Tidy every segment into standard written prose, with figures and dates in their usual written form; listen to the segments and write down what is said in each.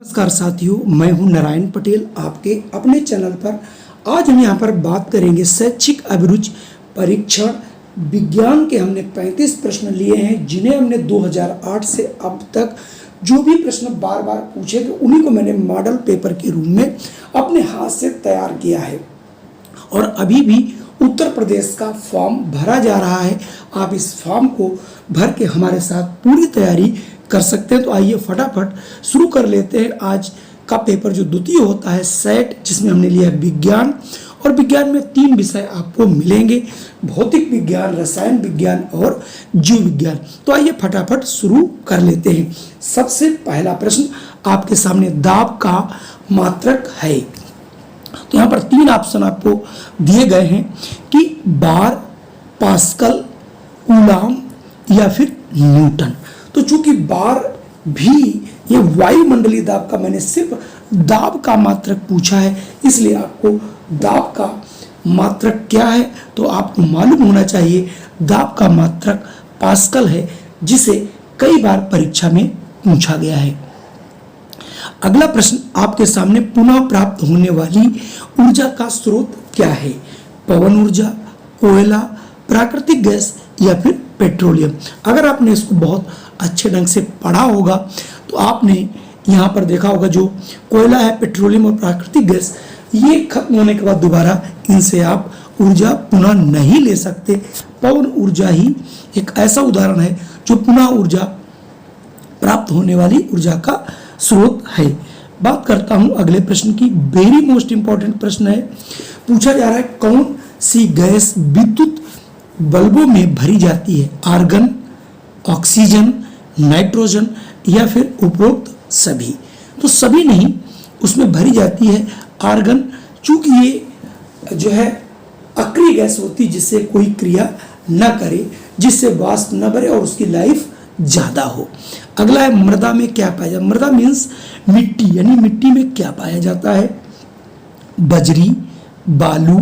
नमस्कार साथियों, मैं हूं नारायण पटेल आपके अपने चैनल पर। आज हम यहां पर बात करेंगे शैक्षिक अभिरुचि परीक्षण विज्ञान के। हमने 35 प्रश्न लिए हैं जिन्हें हमने 2008 से अब तक जो भी प्रश्न बार बार पूछे थे उन्हीं को मैंने मॉडल पेपर के रूप में अपने हाथ से तैयार किया है। और अभी भी उत्तर प्रदेश का फॉर्म भरा जा रहा है। आप इस फॉर्म को भर के हमारे साथ पूरी तैयारी कर सकते हैं। तो आइए फटाफट शुरू कर लेते हैं। आज का पेपर जो द्वितीय होता है सेट, जिसमें हमने लिया विज्ञान, और विज्ञान में 3 विषय आपको मिलेंगे: भौतिक विज्ञान, रसायन विज्ञान और जीव विज्ञान। तो आइए फटाफट शुरू कर लेते हैं। सबसे पहला प्रश्न आपके सामने दाब का मात्रक है। तो यहाँ पर 3 ऑप्शन आपको दिए गए हैं कि बार, पास्कल, कूलाम या फिर न्यूटन। तो चूंकि बार भी ये वायुमंडलीय दाब का, मैंने सिर्फ दाब का मात्रक पूछा है, इसलिए आपको दाब का मात्रक क्या है तो आपको मालूम होना चाहिए। दाब का मात्रक पास्कल है, जिसे कई बार परीक्षा में पूछा गया है। अगला प्रश्न आपके सामने पुनः प्राप्त होने वाली ऊर्जा का स्रोत क्या है? पवन ऊर्जा, कोयला, प्राकृतिक गैस या फिर पेट्रोलियम। अगर आपने इसको बहुत अच्छे ढंग से पढ़ा होगा तो आपने यहाँ पर देखा होगा जो कोयला है, पेट्रोलियम और प्राकृतिक गैस, ये खत्म होने के बाद दोबारा इनसे आप ऊर्जा पुनः नहीं ले सकते। पवन ऊर्जा ही एक ऐसा उदाहरण है जो पुनः ऊर्जा प्राप्त होने वाली ऊर्जा का स्रोत है। बात करता हूं अगले प्रश्न की। वेरी मोस्ट इंपॉर्टेंट प्रश्न है। पूछा जा रहा है कौन सी गैस विद्युत बल्बों में भरी जाती है? आर्गन, ऑक्सीजन, नाइट्रोजन या फिर उपरोक्त सभी? तो सभी नहीं, उसमें भरी जाती है आर्गन, चूंकि ये जो है अक्रिय गैस होती, जिससे कोई क्रिया न करे, जिससे वाष्प न भरे और उसकी लाइफ ज्यादा हो। अगला है मृदा में क्या पाया जाता है? मृदा मीन्स मिट्टी, यानी मिट्टी में क्या पाया जाता है? बजरी, बालू,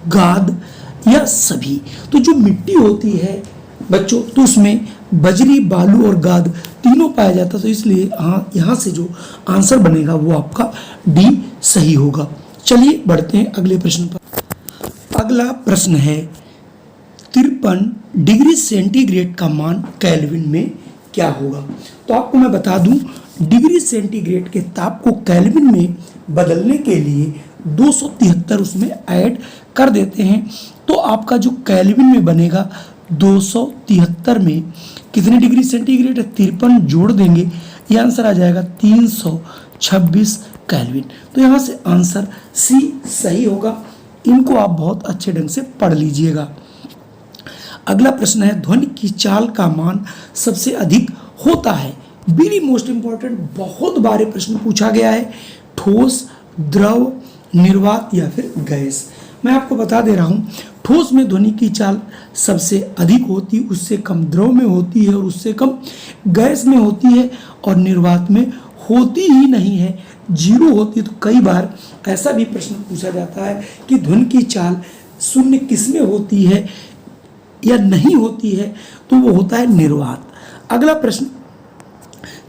गाद या सभी? तो जो मिट्टी होती है बच्चों, तो उसमें बजरी, बालू और गाद तीनों पाया जाता है। तो इसलिए यहाँ से जो आंसर बनेगा वो आपका डी सही होगा। चलिए बढ़ते हैं अगले प्रश्न पर। अगला प्रश्न है 53 डिग्री सेंटीग्रेड का मान केल्विन में क्या होगा? तो आपको मैं बता दूं, डिग्री सेंटीग्रेड के ताप को केल्विन में बदलने के लिए 273 उसमें ऐड कर देते हैं। तो आपका जो केल्विन में बनेगा 273 में कितने डिग्री सेंटीग्रेड है? 53 जोड़ देंगे, ये आंसर आ जाएगा 326 केल्विन। तो यहाँ से आंसर सी सही होगा। इनको आप बहुत अच्छे ढंग से पढ़ लीजिएगा। अगला प्रश्न है ध्वनि की चाल का मान सबसे अधिक होता है। वेरी मोस्ट इंपॉर्टेंट, बहुत बार प्रश्न पूछा गया है। ठोस, द्रव, निर्वात या फिर गैस? मैं आपको बता दे रहा हूँ, ठोस में ध्वनि की चाल सबसे अधिक होती, उससे कम द्रव में होती है और उससे कम गैस में होती है, और निर्वात में होती ही नहीं है, 0 होती है। तो कई बार ऐसा भी प्रश्न पूछा जाता है कि ध्वनि की चाल शून्य किस में होती है या नहीं होती है, तो वो होता है निर्वात। अगला प्रश्न,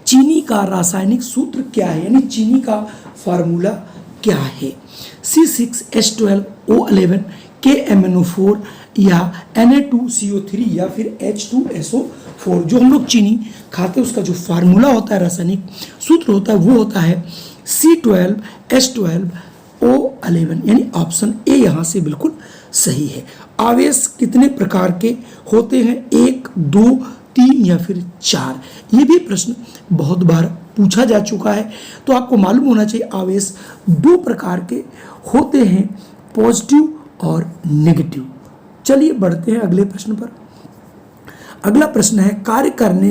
चीनी का रासायनिक सूत्र क्या है, यानी चीनी का फार्मूला क्या है? C6H12O11 KMnO4 या Na2CO3 या फिर H2SO4? जो हम लोग चीनी खाते हैं उसका जो फार्मूला होता है, रासायनिक सूत्र होता है, वो होता है C12H12O11, यानी ऑप्शन ए यहाँ से बिल्कुल सही है। आवेश कितने प्रकार के होते हैं? 1, 2, 3 या फिर 4? ये भी प्रश्न बहुत बार पूछा जा चुका है, तो आपको मालूम होना चाहिए आवेश 2 प्रकार के होते हैं, पॉजिटिव और नेगेटिव। चलिए बढ़ते हैं अगले प्रश्न पर। अगला प्रश्न है कार्य करने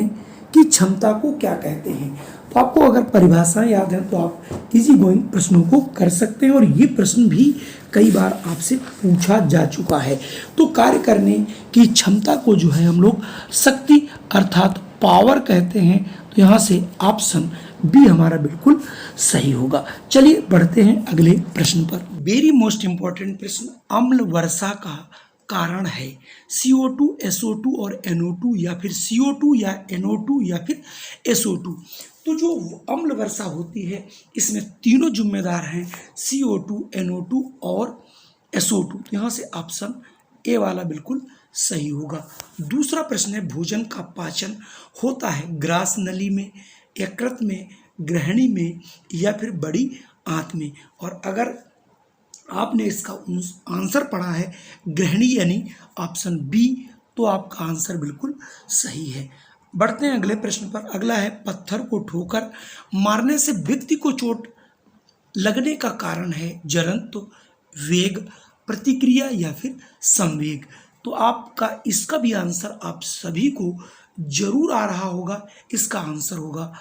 की क्षमता को क्या कहते हैं? तो आपको अगर परिभाषाएं याद हैं तो आप इजी गोइंग प्रश्नों को कर सकते हैं, और ये प्रश्न भी कई बार आपसे पूछा जा चुका है। तो कार्य करने की क्षमता को जो है हम लोग शक्ति अर्थात पावर कहते हैं। तो यहाँ से ऑप्शन बी हमारा बिल्कुल सही होगा। चलिए बढ़ते हैं अगले प्रश्न पर। वेरी मोस्ट इंपॉर्टेंट प्रश्न, अम्ल वर्षा का कारण है? CO2, SO2 और NO2 या फिर CO2 या NO2 या फिर SO2? तो जो अम्ल वर्षा होती है इसमें तीनों जिम्मेदार हैं, CO2, NO2 और SO2। यहाँ से ऑप्शन ए वाला बिल्कुल सही होगा। दूसरा प्रश्न है, भोजन का पाचन होता है ग्रास नली में, यकृत में, ग्रहणी में या फिर बड़ी आंत में। और अगर आपने इसका आंसर पढ़ा है ग्रहणी यानी ऑप्शन बी, तो आपका आंसर बिल्कुल सही है। बढ़ते हैं अगले प्रश्न पर। अगला है, पत्थर को ठोकर मारने से व्यक्ति को चोट लगने का कारण है ज्वलंत, वेग, प्रतिक्रिया या फिर संवेग। तो आपका इसका भी आंसर आप सभी को जरूर आ रहा होगा। इसका आंसर होगा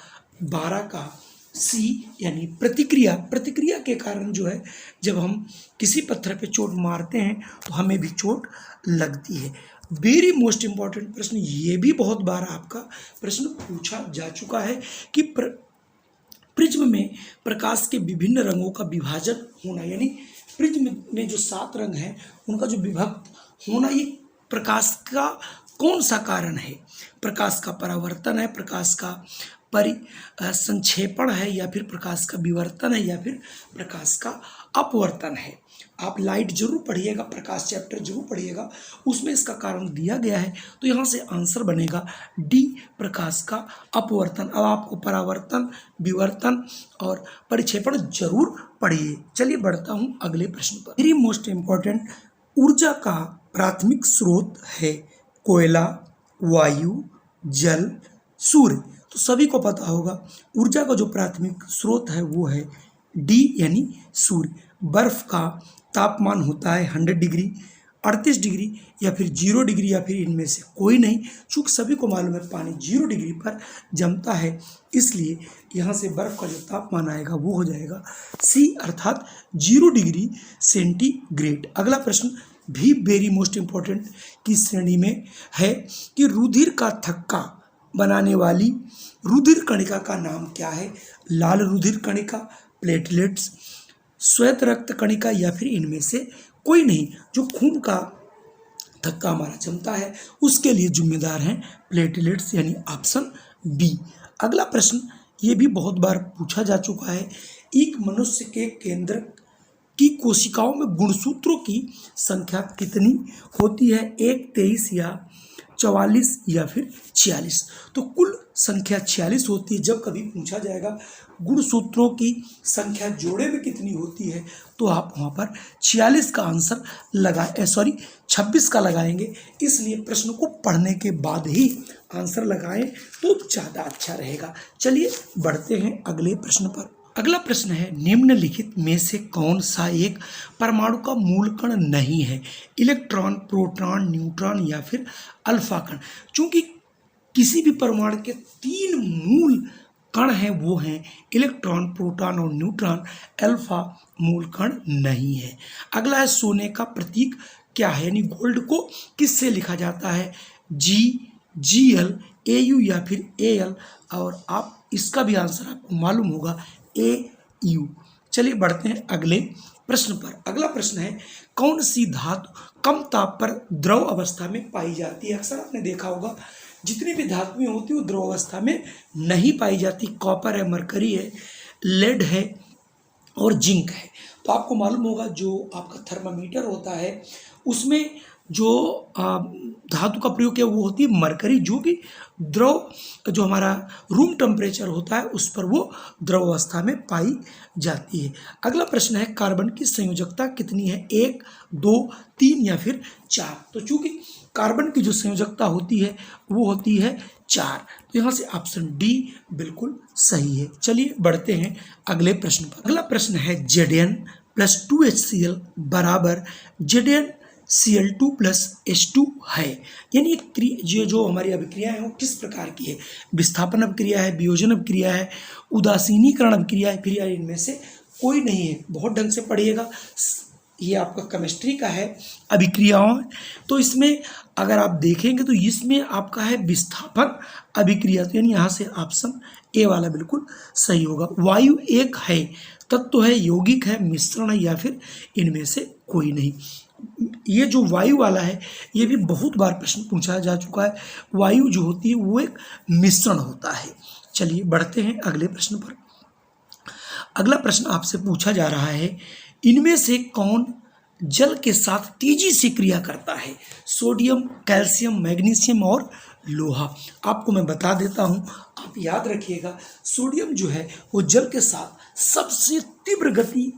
12 का सी यानी प्रतिक्रिया। प्रतिक्रिया के कारण जो है, जब हम किसी पत्थर पे चोट मारते हैं तो हमें भी चोट लगती है। वेरी मोस्ट इम्पॉर्टेंट प्रश्न, ये भी बहुत बार आपका प्रश्न पूछा जा चुका है कि प्रिज्म में प्रकाश के विभिन्न रंगों का विभाजन होना, यानी प्रिज्म में जो 7 रंग हैं उनका जो विभक्त होना, ये प्रकाश का कौन सा कारण है? प्रकाश का परावर्तन है, प्रकाश का संक्षेपण है, या फिर प्रकाश का विवर्तन है, या फिर प्रकाश का अपवर्तन है? आप लाइट जरूर पढ़िएगा, प्रकाश चैप्टर जरूर पढ़िएगा, उसमें इसका कारण दिया गया है। तो यहाँ से आंसर बनेगा डी, प्रकाश का अपवर्तन। अब आपको परावर्तन, विवर्तन और परिक्षेपण जरूर पढ़िए। चलिए बढ़ता हूँ अगले प्रश्न पर। वेरी मोस्ट इम्पॉर्टेंट, ऊर्जा का प्राथमिक स्रोत है कोयला, वायु, जल, सूर्य। तो सभी को पता होगा ऊर्जा का जो प्राथमिक स्रोत है वो है डी यानी सूर्य। बर्फ का तापमान होता है 100 डिग्री, 38 डिग्री या फिर 0 डिग्री, या फिर इनमें से कोई नहीं। चूँकि सभी को मालूम है पानी 0 डिग्री पर जमता है, इसलिए यहाँ से बर्फ का जो तापमान आएगा वो हो जाएगा सी, अर्थात 0 डिग्री सेंटीग्रेड। अगला प्रश्न भी वेरी मोस्ट इम्पॉर्टेंट की श्रेणी में है कि रुधिर का थक्का बनाने वाली रुधिर कणिका का नाम क्या है? लाल रुधिर कणिका, प्लेटलेट्स, श्वेत रक्त कणिका या फिर इनमें से कोई नहीं। जो खून का थक्का हमारा जमता है उसके लिए जिम्मेदार हैं प्लेटलेट्स यानी ऑप्शन बी। अगला प्रश्न ये भी बहुत बार पूछा जा चुका है, एक मनुष्य के केंद्र की कोशिकाओं में गुणसूत्रों की संख्या कितनी होती है? 1, 23 या 44 या फिर 46? तो कुल संख्या 46 होती है। जब कभी पूछा जाएगा गुणसूत्रों की संख्या जोड़े में कितनी होती है, तो आप वहाँ पर 46 का आंसर 26 का लगाएंगे। इसलिए प्रश्न को पढ़ने के बाद ही आंसर लगाएं तो ज़्यादा अच्छा रहेगा। चलिए बढ़ते हैं अगले प्रश्न पर। अगला प्रश्न है, निम्नलिखित में से कौन सा एक परमाणु का मूल कण नहीं है? इलेक्ट्रॉन, प्रोटॉन, न्यूट्रॉन या फिर अल्फा कण। चूंकि किसी भी परमाणु के 3 मूल कण हैं, वो हैं इलेक्ट्रॉन, प्रोटॉन और न्यूट्रॉन। अल्फा मूल कण नहीं है। अगला है, सोने का प्रतीक क्या है? यानी गोल्ड को किससे लिखा जाता है? जी, GL, AU या फिर AL? और आप इसका भी आंसर आपको मालूम होगा AU। चलिए बढ़ते हैं अगले प्रश्न पर। अगला प्रश्न है, कौन सी धातु कम ताप पर द्रव अवस्था में पाई जाती है? अक्सर आपने देखा होगा जितनी भी धातुएं होती है वो द्रव अवस्था में नहीं पाई जाती। कॉपर है, मरकरी है, लेड है और जिंक है। तो आपको मालूम होगा जो आपका थर्मामीटर होता है उसमें जो धातु का प्रयोग किया वो होती है मरकरी, जो कि द्रव, जो हमारा रूम टेम्परेचर होता है उस पर वो द्रव अवस्था में पाई जाती है। अगला प्रश्न है, कार्बन की संयोजकता कितनी है? 1, 2, 3 या फिर 4? तो चूंकि कार्बन की जो संयोजकता होती है वो होती है 4, तो यहाँ से ऑप्शन डी बिल्कुल सही है। चलिए बढ़ते हैं अगले प्रश्न पर। अगला प्रश्न है, Zn+2HCl बराबर ZnCl2+H2 है। यानी ये जो हमारी अभिक्रिया है वो किस प्रकार की है? विस्थापन अभिक्रिया है, वियोजन अभिक्रिया है, उदासीनीकरण अभिक्रिया है, फिर या इनमें से कोई नहीं है? बहुत ढंग से पढ़िएगा, ये आपका केमिस्ट्री का है अभिक्रियाओं। तो इसमें अगर आप देखेंगे तो इसमें आपका है विस्थापन अभिक्रिया, तो यानी यहाँ से ऑप्शन ए वाला बिल्कुल सही होगा। वायु एक है, तत्व है, यौगिक है, मिश्रण है या फिर इनमें से कोई नहीं? ये जो वायु वाला है ये भी बहुत बार प्रश्न पूछा जा चुका है। वायु जो होती है वो एक मिश्रण होता है। चलिए बढ़ते हैं अगले प्रश्न पर। अगला प्रश्न आपसे पूछा जा रहा है, इनमें से कौन जल के साथ तेजी से क्रिया करता है? सोडियम, कैल्शियम, मैग्नीशियम और लोहा। आपको मैं बता देता हूं, आप याद रखिएगा, सोडियम जो है वो जल के साथ सबसे तीव्र गति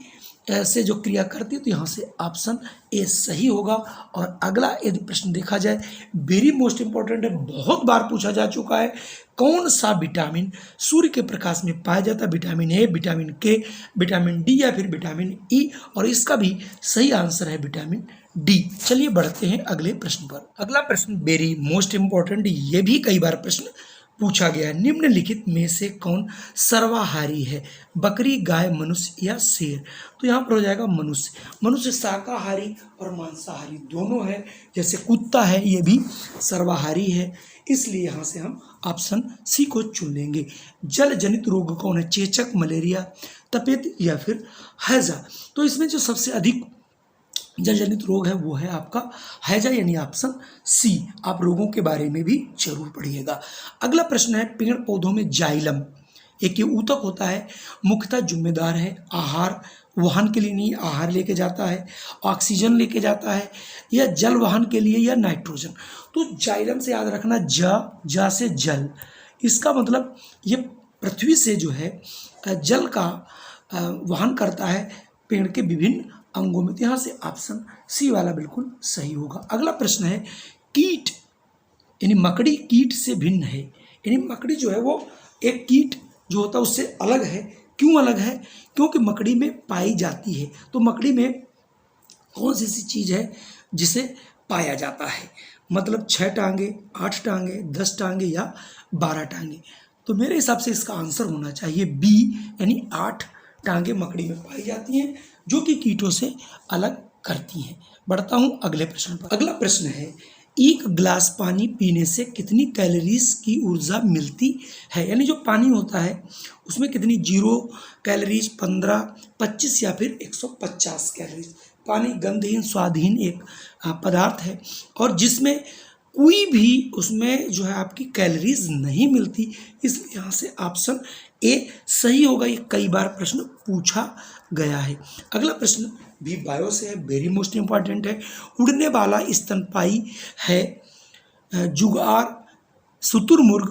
से जो क्रिया करती है, तो यहाँ से ऑप्शन ए सही होगा। और अगला यदि प्रश्न देखा जाए, वेरी मोस्ट इंपॉर्टेंट है, बहुत बार पूछा जा चुका है, कौन सा विटामिन सूर्य के प्रकाश में पाया जाता है? विटामिन ए, विटामिन के, विटामिन डी या फिर विटामिन ई? और इसका भी सही आंसर है विटामिन डी। चलिए बढ़ते हैं अगले प्रश्न पर। अगला प्रश्न वेरी मोस्ट इंपॉर्टेंट, ये भी कई बार प्रश्न पूछा गया है, निम्नलिखित में से कौन सर्वाहारी है? बकरी, गाय, मनुष्य या शेर? तो यहाँ पर हो जाएगा मनुष्य। मनुष्य शाकाहारी और मांसाहारी दोनों है, जैसे कुत्ता है ये भी सर्वाहारी है, इसलिए यहाँ से हम ऑप्शन सी को चुन लेंगे। जल जनित रोग कौन है? चेचक, मलेरिया, तपेदिक या फिर हैजा? तो इसमें जो सबसे अधिक जल जनित रोग है वो है आपका हैजा, यानी ऑप्शन सी। आप रोगों के बारे में भी जरूर पढ़िएगा। अगला प्रश्न है, पेड़ पौधों में जाइलम, एक ये ऊतक होता है, मुख्यतः जिम्मेदार है आहार वहन के लिए, नहीं आहार लेके जाता है, ऑक्सीजन लेके जाता है, या जल वहन के लिए, या नाइट्रोजन? तो जाइलम से याद रखना, जा से जल, इसका मतलब ये पृथ्वी से जो है जल का वहन करता है पेड़ के विभिन्न अंगों में। तो यहाँ से ऑप्शन सी वाला बिल्कुल सही होगा। अगला प्रश्न है, कीट यानी मकड़ी कीट से भिन्न है, यानी मकड़ी जो है वो एक कीट जो होता है उससे अलग है। क्यों अलग है? क्योंकि मकड़ी में पाई जाती है। तो मकड़ी में कौन सी ऐसी चीज़ है जिसे पाया जाता है? मतलब 6 टांगे, 8 टांगे, 10 टांगे या 12 टांगे? तो मेरे हिसाब से इसका आंसर होना चाहिए बी, यानी 8 टांगे मकड़ी में पाई जाती हैं, जो कि कीटों से अलग करती हैं। बढ़ता हूं अगले प्रश्न पर। अगला प्रश्न है, एक गिलास पानी पीने से कितनी कैलोरीज की ऊर्जा मिलती है? यानी जो पानी होता है उसमें कितनी 0 कैलोरीज, 15, 25 या फिर 150 कैलोरीज। पानी गंधहीन स्वादहीन एक पदार्थ है, और जिसमें कोई भी उसमें जो है आपकी कैलोरीज नहीं मिलती, इसलिए यहाँ से ऑप्शन ए सही होगा। ये कई बार प्रश्न पूछा गया है। अगला प्रश्न भी बायो से है, वेरी मोस्ट इंपॉर्टेंट है। उड़ने वाला स्तनपायी है जुगार, शुतुरमुर्ग,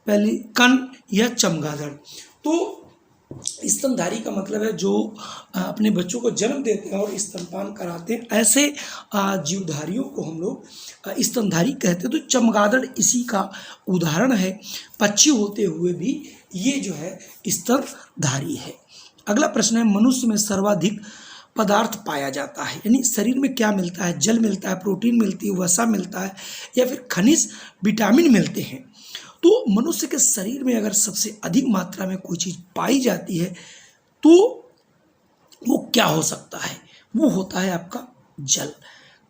पेलिकन या चमगादड़? तो स्तनधारी का मतलब है जो अपने बच्चों को जन्म देते हैं और स्तनपान कराते हैं, ऐसे जीवधारियों को हम लोग स्तनधारी कहते हैं। तो चमगादड़ इसी का उदाहरण है, पक्षी होते हुए भी ये जो है स्तनधारी है। अगला प्रश्न है, मनुष्य में सर्वाधिक पदार्थ पाया जाता है, यानी शरीर में क्या मिलता है? जल मिलता है, प्रोटीन मिलती है, वसा मिलता है, या फिर खनिज विटामिन मिलते हैं? तो मनुष्य के शरीर में अगर सबसे अधिक मात्रा में कोई चीज़ पाई जाती है तो वो क्या हो सकता है? वो होता है आपका जल।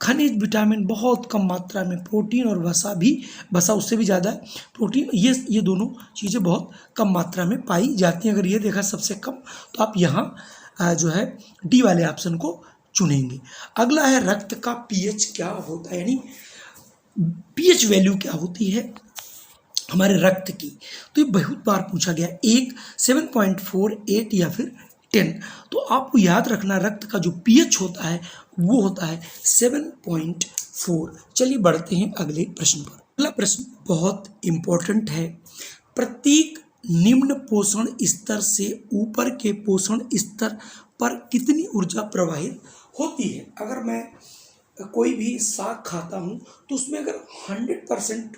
खनिज विटामिन बहुत कम मात्रा में, प्रोटीन और वसा भी, वसा उससे भी ज़्यादा है, प्रोटीन, ये दोनों चीज़ें बहुत कम मात्रा में पाई जाती हैं। अगर ये देखा सबसे कम, तो आप यहाँ जो है डी वाले ऑप्शन को चुनेंगे। अगला है, रक्त का पीएच क्या होता है, यानी पीएच वैल्यू क्या होती है हमारे रक्त की? तो ये बहुत बार पूछा गया, 1, 7.4, 8 या फिर 10? तो आपको याद रखना, रक्त का जो पीएच होता है वो होता है 7.4। चलिए बढ़ते हैं अगले प्रश्न पर। अगला प्रश्न बहुत इंपॉर्टेंट है, प्रत्येक निम्न पोषण स्तर से ऊपर के पोषण स्तर पर कितनी ऊर्जा प्रवाहित होती है? अगर मैं कोई भी साग खाता हूँ तो उसमें अगर 100%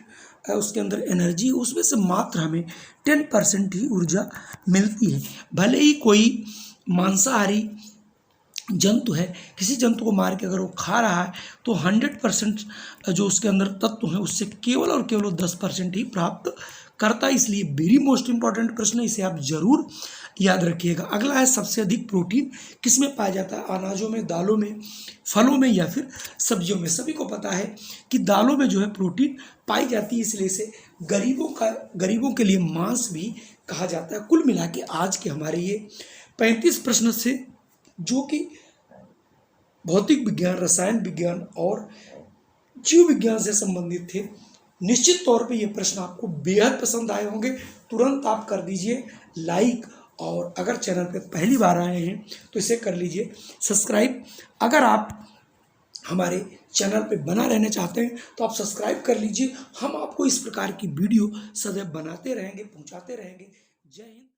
उसके अंदर एनर्जी, उसमें से मात्र हमें 10% ही ऊर्जा मिलती है। भले ही कोई मांसाहारी जंतु है, किसी जंतु को मार के अगर वो खा रहा है तो 100% जो उसके अंदर तत्व है उससे केवल और केवल 10% ही प्राप्त करता है। इसलिए वेरी मोस्ट इंपॉर्टेंट प्रश्न है, इसे आप जरूर याद रखिएगा। अगला है, सबसे अधिक प्रोटीन किस में पाया जाता है? अनाजों में, दालों में, फलों में या फिर सब्जियों में? सभी को पता है कि दालों में जो है प्रोटीन पाई जाती है, इसलिए इसे गरीबों के लिए मांस भी कहा जाता है। कुल मिला के आज के हमारे ये 35 प्रश्न से, जो कि भौतिक विज्ञान, रसायन विज्ञान और जीव विज्ञान से संबंधित थे, निश्चित तौर पे ये प्रश्न आपको बेहद पसंद आए होंगे। तुरंत आप कर दीजिए लाइक, और अगर चैनल पे पहली बार आए हैं तो इसे कर लीजिए सब्सक्राइब। अगर आप हमारे चैनल पे बना रहना चाहते हैं तो आप सब्सक्राइब कर लीजिए। हम आपको इस प्रकार की वीडियो सदैव बनाते रहेंगे, पहुंचाते रहेंगे। जय हिंद।